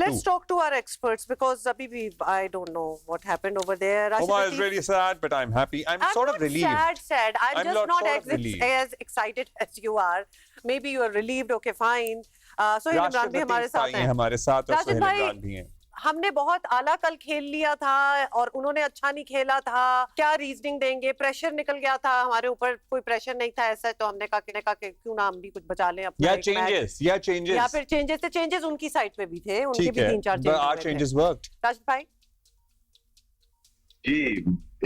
Let's talk to our experts because I don't know what happened over there. Omar is really sad, but I'm happy. I'm sort of not relieved. sad. I'm just not sort of relieved. as excited as you are. Maybe you are relieved. Okay, fine. Sohail Imran भी हमारे साथ हैं. हमारे साथ और राशिद सोहेल भाई, इमरान भी हैं. हमने बहुत आला कल खेल लिया था और उन्होंने अच्छा नहीं खेला था. क्या रीजनिंग देंगे? प्रेशर निकल गया था हमारे ऊपर. कोई प्रेशर नहीं था ऐसा, तो हमने कहा कि क्यों ना हम भी कुछ बचा लें अपना. या फिर चेंजेस उनकी साइड पे भी थे. उनके भी 3-4 चेंजेस वर्कड. राशिद भाई जी,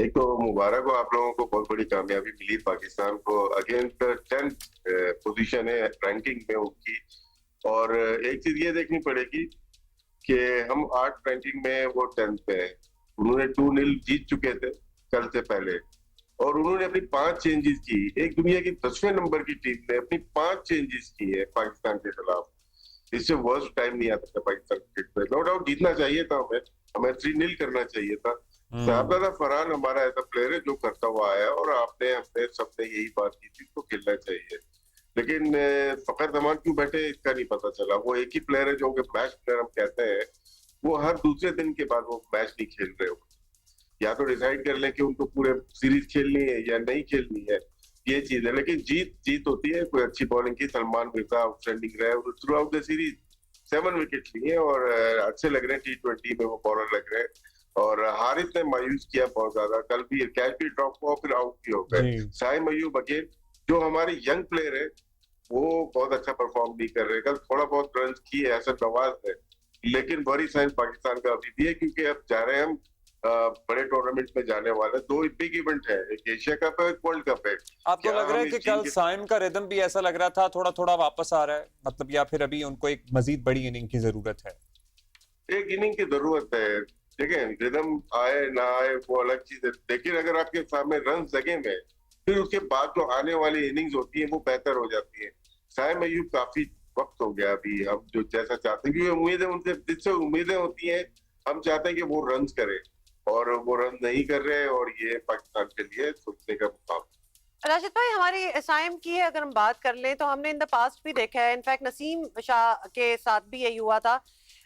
एक तो मुबारक हो आप लोगों को, बहुत बड़ी कामयाबी मिली पाकिस्तान को. अगेंस्ट 10th पोजीशन है रैंकिंग में उनकी. और एक चीज ये देखनी पड़ेगी कि हम 8 रैंकिंग में, वो 10th पे है. उन्होंने 2-0 जीत चुके थे कल से पहले और उन्होंने अपनी 5 चेंजेस की. एक दुनिया की 10वें नंबर की टीम ने अपनी 5 चेंजेस की है पाकिस्तान के खिलाफ. इससे वर्स्ट टाइम नहीं आता था पाकिस्तान क्रिकेट पे. नो डाउट जीतना चाहिए था, हमें 3-0 करना चाहिए था. साहबजादा फरहान हमारा ऐसा प्लेयर है जो करता हुआ आया और हमने सबने यही बात की थी, तो खेलना चाहिए. लेकिन फखर जमान क्यों बैठे इसका नहीं पता चला. वो एक ही प्लेयर है जो मैच प्लेयर हम कहते हैं, वो हर दूसरे दिन के बाद वो मैच नहीं खेल रहे हो. या तो डिसाइड कर लें कि उनको पूरे सीरीज खेलनी है या नहीं खेलनी है, ये चीज है. लेकिन जीत होती है. कोई अच्छी बॉलिंग की, सलमान मिर्जा आउटस्टैंडिंग रहे through out the series. 7 wicket लिए और अच्छे लग रहे हैं. T20 में वो बॉलर लग रहे हैं. और हारिस ने मायूस किया बहुत ज्यादा. कल भी कैच भी ड्रॉप हुआ, फिर आउट भी हो गए. साइम अयूब अगेन जो हमारे यंग प्लेयर है, वो बहुत अच्छा परफॉर्म नहीं कर रहे. कल थोड़ा बहुत रन किए असद नवाज ने, लेकिन बड़ी साइंस पाकिस्तान का अभी भी है क्योंकि अब जा रहे हैं हम बड़े टूर्नामेंट में जाने वाले. 2 बिग इवेंट है, एक एशिया कप है, एक वर्ल्ड कप है. आपको लग रहा है कि कल साइम का रिदम भी ऐसा लग रहा था थोड़ा थोड़ा वापस आ रहा है, मतलब, या फिर अभी उनको एक मजीद बड़ी इनिंग की जरूरत है? एक इनिंग की जरूरत है. देखिए, रिदम आए ना आए वो अलग चीज है, लेकिन अगर आपके सामने रन जगह में, फिर उसके बाद जो आने वाली इनिंग्स होती है वो बेहतर हो जाती है. साइम अयूब काफी वक्त हो गया अभी, हम जो जैसा चाहते हैं, क्योंकि उम्मीदें उनसे जिससे उम्मीदें होती हैं, हम चाहते हैं कि वो रन करे और वो रन नहीं कर रहे. और ये पाकिस्तान के लिए सोचने का मुकाम. राशिद भाई, हमारी साइम की अगर हम बात कर लें तो हमने इन द पास्ट भी देखा है. इनफैक्ट नसीम शाह के साथ भी यही हुआ था.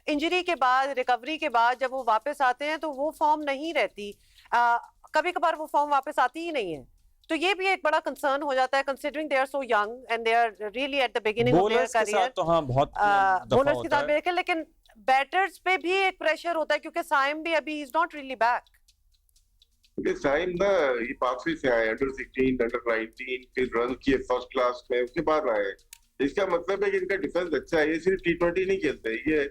इंजरी के बाद, रिकवरी के बाद जब वो वापस आते हैं तो वो फॉर्म नहीं रहती. कभी कभार वो फॉर्म वापस आती ही नहीं है. तो ये भी एक बड़ा कंसर्न हो जाता है considering they are so young and they are really at the beginning of their career. तो हाँ, बहुत बॉलर्स के साथ देखें, लेकिन बैटर्स पे भी एक प्रेशर होता है क्योंकि साइम भी अभी is not really back. Saim ना, ये पाकवी से आए, अंडर 16, अंडर 19, फिर रन किए फर्स्ट क्लास में, उसके बाद आए. इसका मतलब है कि इनका डिफेंस अच्छा है. ये सिर्फ T20 नहीं खेलते, ये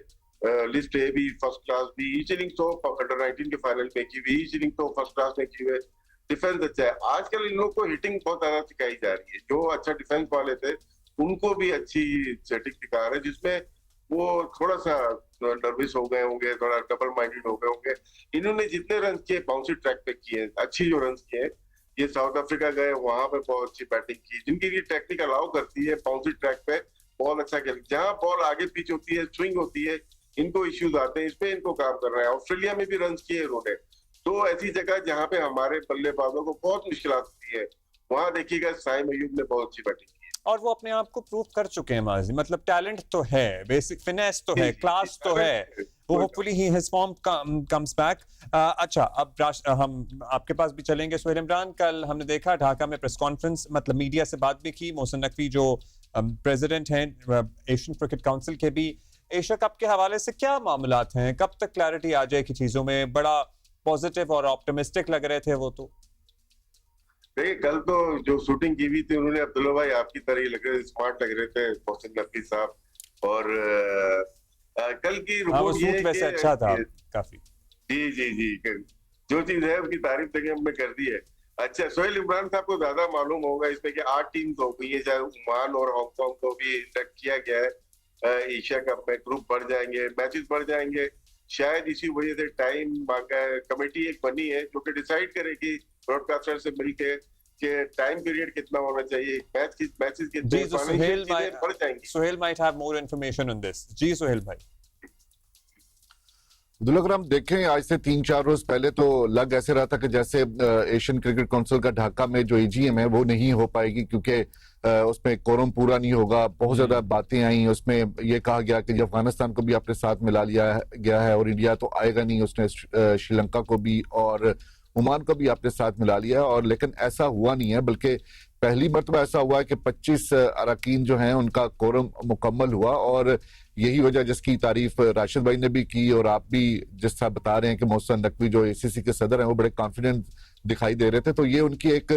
लिस्ट ए भी, फर्स्ट क्लास भी. ईच इनिंग तो अंडर 19 के फाइनल में की हुई, ईच इनिंग तो फर्स्ट क्लास में की हुई. डिफेंस अच्छा है. आजकल इन लोगों को हिटिंग बहुत ज्यादा सिखाई जा रही है. जो अच्छा डिफेंस वाले थे उनको भी अच्छी सेटिंग सिखा रहे हैं, जिसमें वो थोड़ा सा नर्वस हो गए होंगे, थोड़ा डबल माइंडेड हो गए होंगे. इन्होंने जितने रन किए बाउंसी ट्रैक पे किए, अच्छी जो रन किए. ये साउथ अफ्रीका गए, वहां पे बहुत अच्छी बैटिंग की, जिनकी ये टेक्निक अलाउ करती है बाउंसी ट्रैक पे बॉल अच्छा खेल. जहां बॉल आगे पीछे होती है, स्विंग होती है, इनको इश्यूज आते हैं. इस पे इनको काम कर रहे हैं. ऑस्ट्रेलिया में भी रन किए इन्होंने. तो ऐसी जगह जहां पे हमारे बल्लेबाजों को बहुत मुश्किल होती है, वहां देखिएगा साइम अयूब ने बहुत अच्छी बैटिंग की और वो अपने आप को प्रूव कर चुके हैं माजी. मतलब टैलेंट तो है, बेसिक फिनेस तो है, क्लास तो है. वो hopefully he his form comes back. अच्छा, अब हम आपके पास भी चलेंगे सोहेल इमरान. कल हमने देखा ढाका में प्रेस कॉन्फ्रेंस, मतलब मीडिया से बात भी की. मोहसिन नकवी जो प्रेसिडेंट हैं एशियन क्रिकेट काउंसिल के, भी एशिया कप के हवाले से क्या मामलात हैं, कब तक क्लैरिटी आ जाएगी चीजों में? बड़ा पॉजिटिव और ऑप्टिमिस्टिक लग रहे थे वो. तो देखिए, कल तो जो शूटिंग की हुई थी उन्होंने, अब्दुल्ला भाई आपकी तरह ही लग रहे, स्मार्ट लग रहे थे मोहसिन नकवी साहब. और कल की रिपोर्ट ये वैसे अच्छा था काफी. जी, जो चीज है उसकी तारीफ देखिए हमने कर दी है. अच्छा, सोहेल इमरान साहब को ज्यादा मालूम होगा इसमें कि 8 टीम्स हो गई है, चाहे ओमान और हांगकांग को भी इंडक्ट किया गया है एशिया कप में. ग्रुप बढ़ जाएंगे, मैचेस बढ़ जाएंगे. शायद इसी वजह से टाइम मांगा है. कमेटी एक बनी है जो कि डिसाइड करेगी ब्रॉडकास्टर से मिलके कि टाइम पीरियड कितना होना चाहिए, मैचेस कितने, बढ़ जाएंगे. Sohail might have more information on this. जी सोहेल भाई. दुल्ला, अगर हम देखें आज से 3-4 रोज पहले तो लग ऐसे रहा था कि जैसे एशियन क्रिकेट काउंसिल का ढाका में जो एजीएम है वो नहीं हो पाएगी, क्योंकि उसमें कोरम पूरा नहीं होगा। बहुत ज्यादा बातें आई, उसमें ये कहा गया कि अफगानिस्तान को भी अपने साथ मिला लिया गया है और इंडिया तो आएगा नहीं, उसने श्रीलंका को भी और ओमान को भी अपने साथ मिला लिया। और लेकिन ऐसा हुआ नहीं है, बल्कि पहली मरतबा ऐसा हुआ है कि 25 अरकान जो हैं उनका कोरम मुकम्मल हुआ। और यही वजह जिसकी तारीफ राशिद भाई ने भी की और आप भी जिस तरह बता रहे हैं कि मोहसिन नकवी जो एसीसी के सदर हैं वो बड़े कॉन्फिडेंट दिखाई दे रहे थे, तो ये उनकी एक,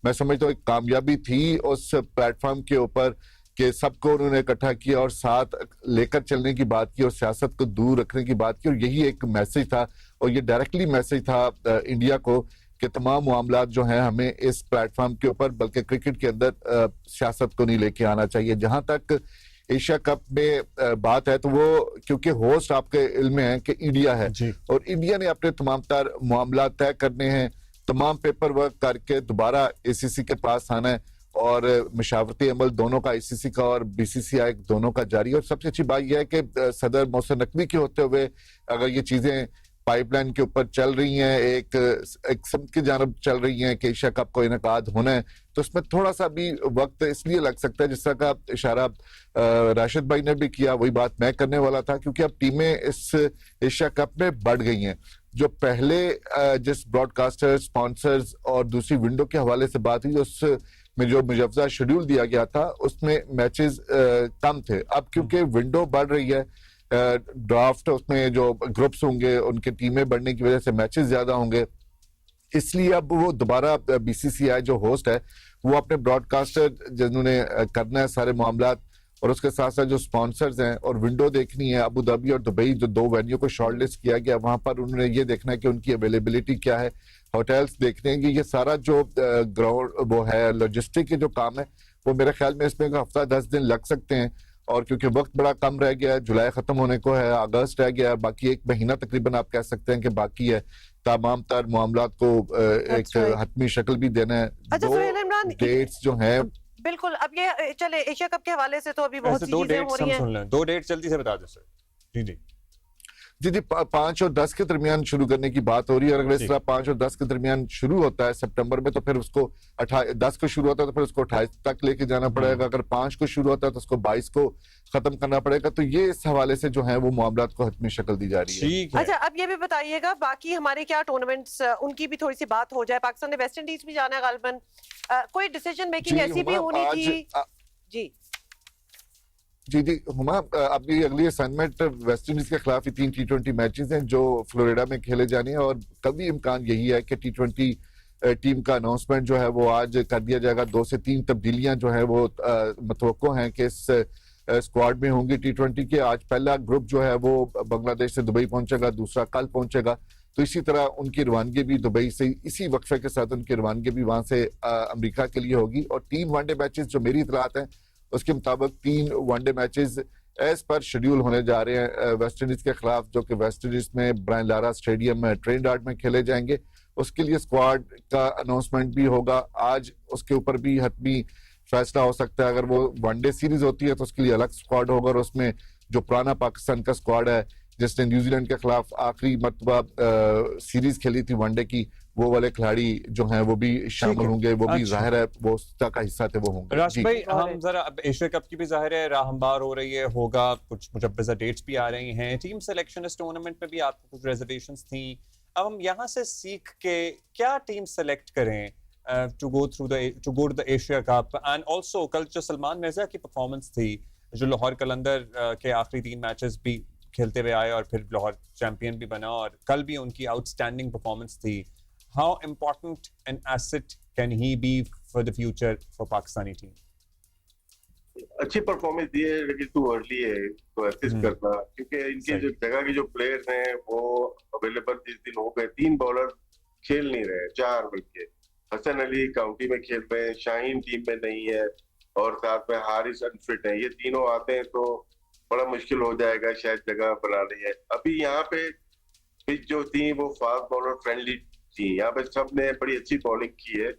मैं समझता हूँ, एक कामयाबी थी उस प्लेटफॉर्म के ऊपर कि सबको उन्होंने इकट्ठा किया और साथ लेकर चलने की बात की और सियासत को दूर रखने की बात की। और यही एक मैसेज था और ये डायरेक्टली मैसेज था इंडिया को कि तमाम मामला जो हैं हमें इस प्लेटफॉर्म के ऊपर, बल्कि क्रिकेट के अंदर सियासत को नहीं लेके आना चाहिए। जहां तक एशिया कप में बात है तो वो, क्योंकि होस्ट आपके इल्म में है कि इंडिया है और इंडिया ने अपने तमाम तार मामला तय करने हैं, तमाम पेपर वर्क करके दोबारा एसीसी के पास आना है और मशावरती अमल दोनों का, आईसीसी का और बीसीसीआई दोनों का जारी है। और सबसे अच्छी बात यह है कि सदर मोहसिन नकवी के होते हुए अगर ये चीजें पाइपलाइन के ऊपर चल रही हैं, एक सम की जानब चल रही हैं कि एशिया कप को इनेकाद होना है, तो इसमें थोड़ा सा भी वक्त इसलिए लग सकता है, जिस तरह का इशारा राशिद भाई ने भी किया, वही बात मैं करने वाला था, क्योंकि अब टीमें इस एशिया कप में बढ़ गई हैं। जो पहले जिस ब्रॉडकास्टर, स्पॉन्सर्स और दूसरी विंडो के हवाले से बात हुई, उस में जो मुजव्जा शेड्यूल दिया गया था उसमें मैचेस कम थे। अब क्योंकि विंडो बढ़ रही है, ड्राफ्ट उसमें जो ग्रुप्स होंगे उनके टीमें बढ़ने की वजह से मैचेस ज्यादा होंगे, इसलिए अब वो दोबारा बीसीसीआई जो होस्ट है वो अपने ब्रॉडकास्टर जिन्होंने करना है सारे मामला और उसके साथ साथ जो स्पॉन्सर्स हैं और विंडो देखनी है, अबू धाबी और दुबई जो 2 वेन्यू को शॉर्टलिस्ट किया गया, वहां पर उन्होंने ये देखना है कि उनकी अवेलेबिलिटी क्या है, होटल्स देखने हैं। ये सारा जो ग्राउंड वो है लॉजिस्टिक के जो काम है वो मेरे ख्याल में इसमें हफ्ता 10 दिन लग सकते हैं। और क्योंकि वक्त बड़ा कम रह गया है, जुलाई खत्म होने को है, अगस्त रह गया है, बाकी 1 महीना तकरीबन आप कह सकते हैं कि बाकी है तमाम तर मामलात को एक हतमी शक्ल भी देना है। अच्छा सुहेल इमरान, डेट्स जो हैं बिल्कुल, अब ये चले एशिया कप के हवाले से तो अभी बहुत सी चीजें हो रही हैं। 2 डेट जल्दी से बता दो सर। जी जी जी जी 5 और 10 के दरमियान शुरू करने की बात हो रही है। और अगर इस तरह 5 और 10 के दरमियान शुरू होता है सितंबर में, तो फिर उसको 10 को शुरू होता है तो फिर उसको 28 तक लेके जाना पड़ेगा। अगर 5 को शुरू होता है तो उसको 22 को खत्म करना पड़ेगा। तो ये इस हवाले से जो है वो मामला को हतमी शक्ल दी जा रही है। ठीक है। अच्छा, अब ये भी बताइएगा बाकी हमारे क्या टूर्नामेंट्स, उनकी भी थोड़ी सी बात हो जाए। पाकिस्तान ने वेस्ट इंडीज भी जाना है गालिबन, कोई डिसीजन मेकिंग ऐसी भी होनी थी? जी जी हुमा, अभी अगली असाइनमेंट वेस्ट इंडीज के खिलाफ 3 T20 मैचेस हैं जो फ्लोरिडा में खेले जाने हैं और कभी इम्कान यही है कि T20 टीम का अनाउंसमेंट जो है वो आज कर दिया जाएगा। 2 से 3 तब्दीलियां जो है वो मतवक्को हैं कि इस स्क्वाड में होंगी T20 के। आज पहला ग्रुप जो है वो बांग्लादेश से दुबई पहुंचेगा, दूसरा कल पहुंचेगा। तो इसी तरह उनकी रवानगी भी दुबई से, इसी वक्फे के साथ उनकी रवानगी भी वहां से अमेरिका के लिए होगी। और 3 वनडे मैचेस जो मेरी इतलात है उसके मुताबिक 3 one day matches as per schedule होने जा रहे हैं वेस्ट इंडीज के खिलाफ, जो कि वेस्ट इंडीज में ब्रायन लारा स्टेडियम में ट्रिनिडाद में खेले जाएंगे। उसके लिए स्क्वाड का अनाउंसमेंट भी होगा आज, उसके ऊपर भी हतमी फैसला हो सकता है। अगर वो वनडे सीरीज होती है तो उसके लिए अलग स्क्वाड होगा और उसमें जो पुराना पाकिस्तान का स्क्वाड है जिसने न्यूजीलैंड के खिलाफ आखिरी मरतबा सीरीज खेली थी वनडे की, वो वाले खिलाड़ी जो हैं वो भी शामिल होंगे। वो भी जाहिर है वो उसका का हिस्सा थे, वो होंगे। राशिद भाई, हम जरा अब एशिया कप की भी जाहिर है राहमबार हो रही है, होगा कुछ मुजब्बज़ा डेट्स भी आ रही हैं। टीम सिलेक्शन इस टूर्नामेंट में भी आपको कुछ रिजर्वेशंस थी। अब हम यहाँ से सीख के क्या टीम सेलेक्ट करें to go to the Asia cup. And also कल जो सलमान मिर्जा की परफॉर्मेंस थी, जो लाहौर कलंदर के आखिरी 3 मैचेस भी खेलते हुए आए और फिर लाहौर चैंपियन भी बना, और कल भी उनकी आउटस्टैंडिंग परफॉर्मेंस थी। How important an asset can he be for the future for Pakistani team? अच्छी परफॉर्मेंस दी है लेकिन टू अर्ली है तो एसेस करना, क्योंकि इनके जो जगह के जो प्लेयर्स हैं वो अवेलेबल जिस दिन हो गए, 3 बॉलर खेल नहीं रहे, 4 बल्कि हसन अली काउंटी में खेल रहे हैं, शाहीन टीम में नहीं है और साथ में हारिस अनफिट है। ये तीनों आते हैं तो बड़ा मुश्किल हो जाएगा शायद जगह बनानी है। अभी यहाँ पे पिच जो थी वो फास्ट बॉलर फ्रेंडली थी, यहाँ पे सबने बड़ी अच्छी बॉलिंग की है,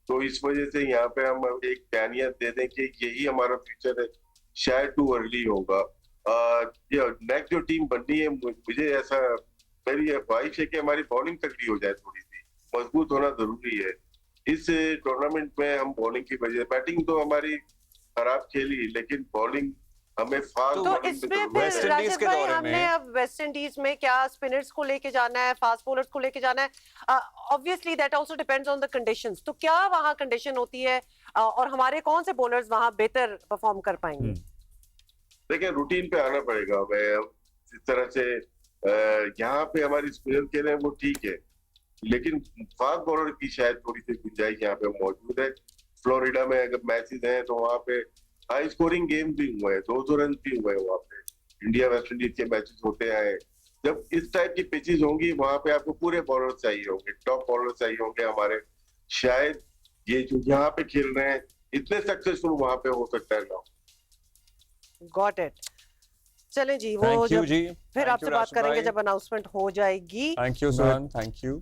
तो इस वजह से यहाँ पे हम एक बयानियत दे दें कि यही हमारा फ्यूचर है, शायद टू अर्ली होगा। नेक्स्ट जो टीम बननी है मुझे ऐसा मेरी ख्वाहिश है कि हमारी बॉलिंग तगड़ी हो जाए, थोड़ी सी मजबूत होना जरूरी है। इस टूर्नामेंट में हम बॉलिंग की वजह, बैटिंग तो हमारी खराब खेली, लेकिन बॉलिंग हमें फास्ट तो बॉलिंग इसमें पे फिर वेस्ट इंडीज राशिद के भाई दौरे हमने में- अब वेस्ट इंडीज में क्या स्पिनर्स को लेके जाना है, फास्ट बॉलर्स को लेके जाना है, obviously that also depends on the conditions. तो क्या वहां कंडीशन होती है और हमारे कौन से बॉलर्स वहां बेहतर परफॉर्म कर पाएंगे? देखिए रूटीन पे आना पड़ेगा हमें। जिस तरह से यहाँ पे हमारी स्पिनर खेल रहे हैं वो ठीक है, लेकिन फास्ट बॉलर की शायद थोड़ी सी गुंजाइश यहाँ पे मौजूद है। फ्लोरिडा में अगर मैचेस हैं तो वहाँ पे हाई स्कोरिंग गेम भी हुए हैं, 200 रन भी हुए हैं वहाँ पे। इंडिया वेस्ट इंडीज के मैचेस होते आए, जब इस टाइप की पिचेस होंगी वहां पे आपको पूरे बॉलर चाहिए होंगे, टॉप बॉलर चाहिए होंगे हमारे। शायद ये जो यहाँ पे खेल रहे हैं इतने सक्सेसफुल वहां पे हो सकता है ना। Got it. चलें जी, वो थैंक यू जब जी, फिर Thank आपसे you, बात राशिद करेंगे भाई। जब अनाउंसमेंट हो जाएगी। Thank you Suman, thank you.